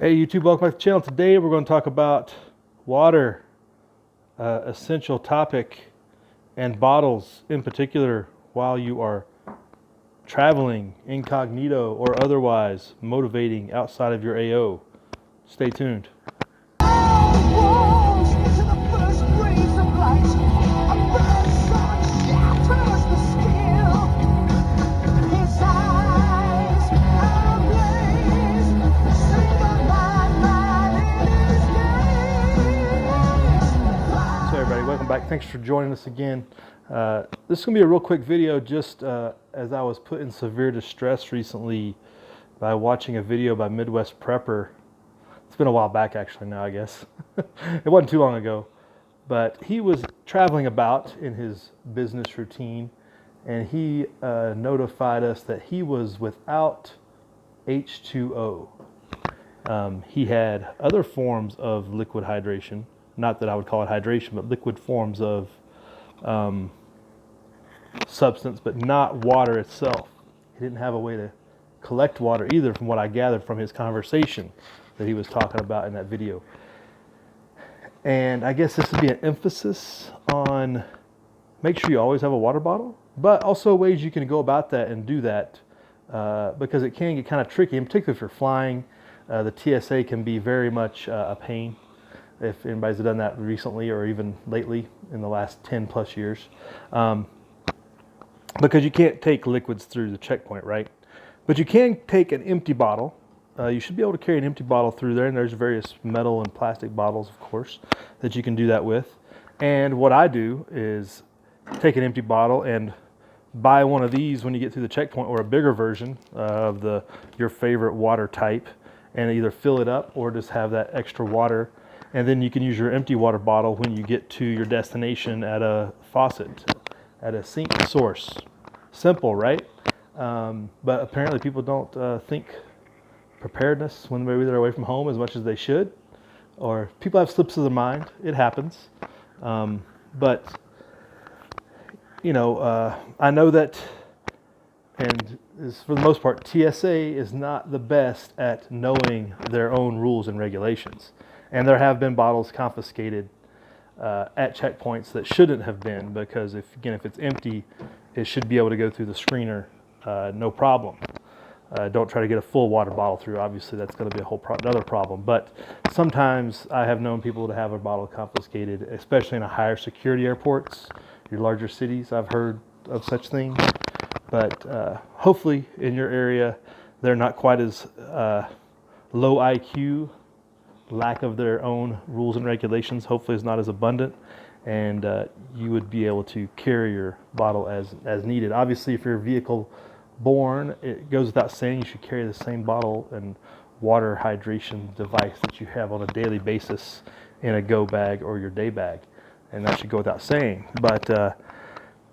Hey YouTube, welcome back to the channel. Today we're going to talk about water, essential topic, and bottles in particular while you are traveling incognito or otherwise motivating outside of your AO. Stay tuned. Welcome back. Thanks for joining us again. This is going to be a real quick video just as I was put in severe distress recently by watching a video by Midwest Prepper. It's been a while back actually now, I guess. It wasn't too long ago. But he was traveling about in his business routine and he notified us that he was without H2O. He had other forms of liquid hydration. Not that I would call it hydration, but liquid forms of substance, but not water itself. He didn't have a way to collect water either, from what I gathered from his conversation that he was talking about in that video. And I guess this would be an emphasis on make sure you always have a water bottle, but also ways you can go about that and do that because it can get kind of tricky, in particular if you're flying. The TSA can be very much a pain. If anybody's done that recently or even lately in the last 10 plus years. Because you can't take liquids through the checkpoint, right? But you can take an empty bottle. You should be able to carry an empty bottle through there, and there's various metal and plastic bottles, of course, that you can do that with. And what I do is take an empty bottle and buy one of these when you get through the checkpoint, or a bigger version of your favorite water type, and either fill it up or just have that extra water. And then you can use your empty water bottle when you get to your destination at a faucet, at a sink source. Simple, right? But apparently people don't think preparedness when maybe they're away from home as much as they should. Or people have slips of the mind. It happens. But, you know, I know that, and for the most part, TSA is not the best at knowing their own rules and regulations. And there have been bottles confiscated at checkpoints that shouldn't have been, because if it's empty, it should be able to go through the screener, no problem. Don't try to get a full water bottle through. Obviously, that's going to be another problem. But sometimes I have known people to have a bottle confiscated, especially in a higher security airports, your larger cities. I've heard of such things. But hopefully in your area, they're not quite as low IQ. Lack of their own rules and regulations hopefully is not as abundant, and you would be able to carry your bottle as needed. Obviously, if you're vehicle borne, it goes without saying you should carry the same bottle and water hydration device that you have on a daily basis in a go bag or your day bag, and that should go without saying. But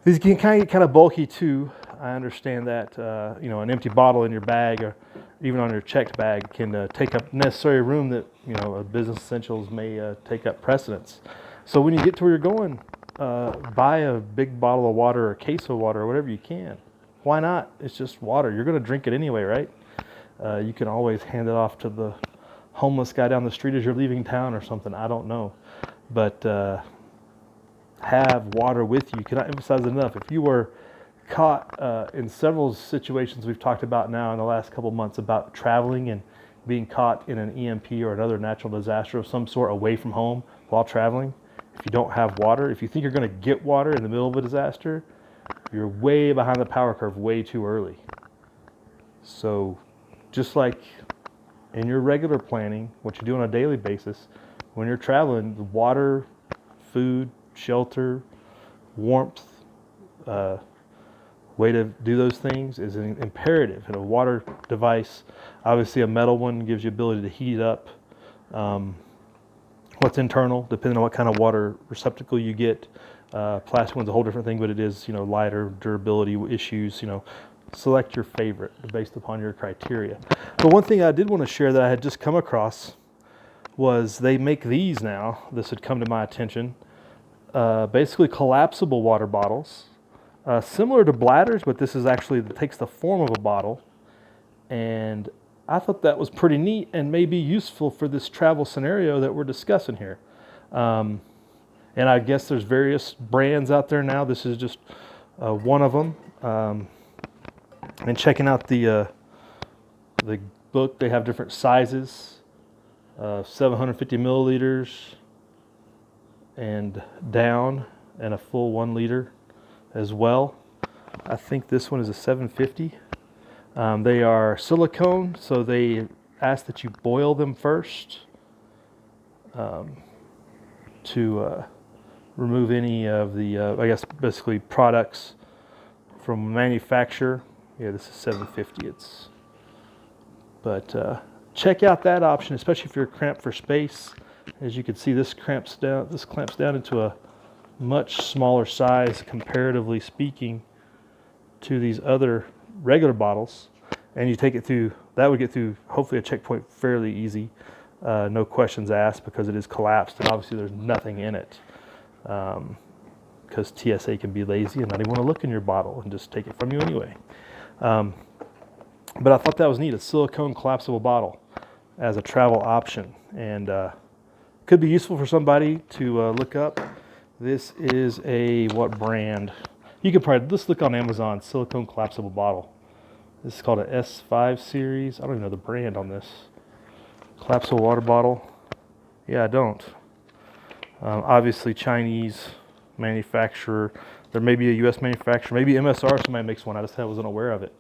these can get kind of bulky too. I understand that you know, an empty bottle in your bag or even on your checked bag can take up necessary room that, you know, business essentials may take up precedence. So when you get to where you're going, buy a big bottle of water or a case of water or whatever you can. Why not? It's just water. You're going to drink it anyway, right? You can always hand it off to the homeless guy down the street as you're leaving town or something. I don't know. But have water with you. Cannot emphasize it enough. If you were caught in several situations we've talked about now in the last couple months about traveling and being caught in an EMP or another natural disaster of some sort away from home while traveling. If you don't have water, if you think you're going to get water in the middle of a disaster, you're way behind the power curve, way too early. So just like in your regular planning, what you do on a daily basis, when you're traveling, water, food, shelter, warmth, way to do those things is an imperative. And a water device, obviously a metal one, gives you ability to heat up what's internal, depending on what kind of water receptacle you get. Plastic one's a whole different thing, but it is, you know, lighter, durability issues, you know. Select your favorite based upon your criteria. But one thing I did want to share that I had just come across was they make these now. This had come to my attention. Basically collapsible water bottles. Similar to bladders, but this is actually, it takes the form of a bottle, and I thought that was pretty neat and may be useful for this travel scenario that we're discussing here. And I guess there's various brands out there now. This is just one of them. And checking out the book, they have different sizes, 750 milliliters and down, and a full 1 liter as well. I think this one is a 750. They are silicone, so they ask that you boil them first to remove any of the, I guess, basically products from manufacturer. Yeah, this is 750. But check out that option, especially if you're cramped for space. As you can see, this clamps down into a much smaller size, comparatively speaking, to these other regular bottles. And you take it through, that would get through hopefully a checkpoint fairly easy, no questions asked, because it is collapsed and obviously there's nothing in it. Because TSA can be lazy and not even want to look in your bottle and just take it from you anyway. But I thought that was neat, a silicone collapsible bottle as a travel option, and could be useful for somebody to look up. This is a, what brand? You could probably, let's look on Amazon, silicone collapsible bottle. This is called a S5 series. I don't even know the brand on this. Collapsible water bottle. Yeah, I don't. Obviously Chinese manufacturer. There may be a US manufacturer, maybe MSR, somebody makes one. I just wasn't aware of it.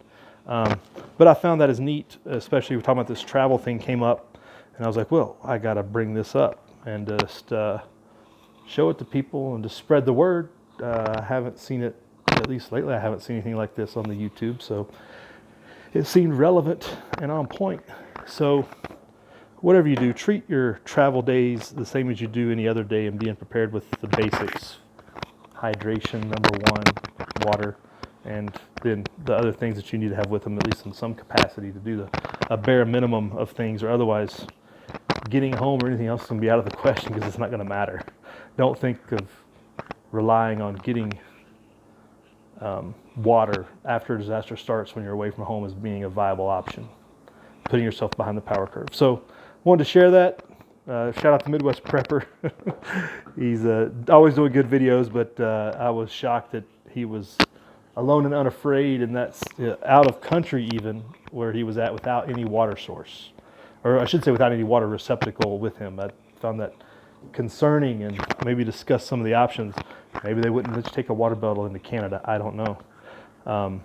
But I found that is neat, especially we're talking about this travel thing came up, and I was like, well, I got to bring this up and just show it to people and just spread the word. I haven't seen it, at least lately, I haven't seen anything like this on the YouTube, so it seemed relevant and on point. So whatever you do, treat your travel days the same as you do any other day, and being prepared with the basics. Hydration, number one, water, and then the other things that you need to have with them, at least in some capacity, to do a bare minimum of things, or otherwise getting home or anything else is going to be out of the question, because it's not going to matter. Don't think of relying on getting water after a disaster starts when you're away from home as being a viable option, putting yourself behind the power curve. So wanted to share that. Shout out to Midwest Prepper. He's always doing good videos, but I was shocked that he was alone and unafraid, and that's out of country even, where he was at without any water source. Or I should say without any water receptacle with him. I found that concerning, and maybe discuss some of the options. Maybe they wouldn't just take a water bottle into Canada. I don't know.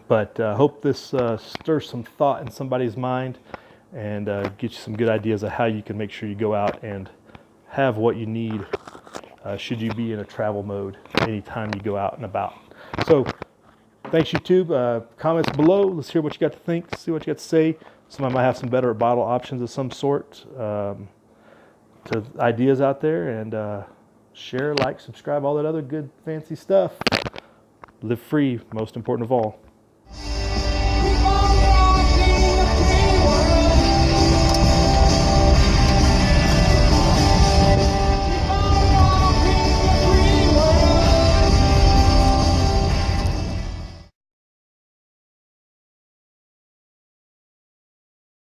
But hope this stirs some thought in somebody's mind, and get you some good ideas of how you can make sure you go out and have what you need should you be in a travel mode anytime you go out and about. So thanks, YouTube. Comments below. Let's hear what you got to think, see what you got to say. Somebody might have some better bottle options of some sort, to ideas out there, and share, like, subscribe, all that other good fancy stuff. Live free, most important of all.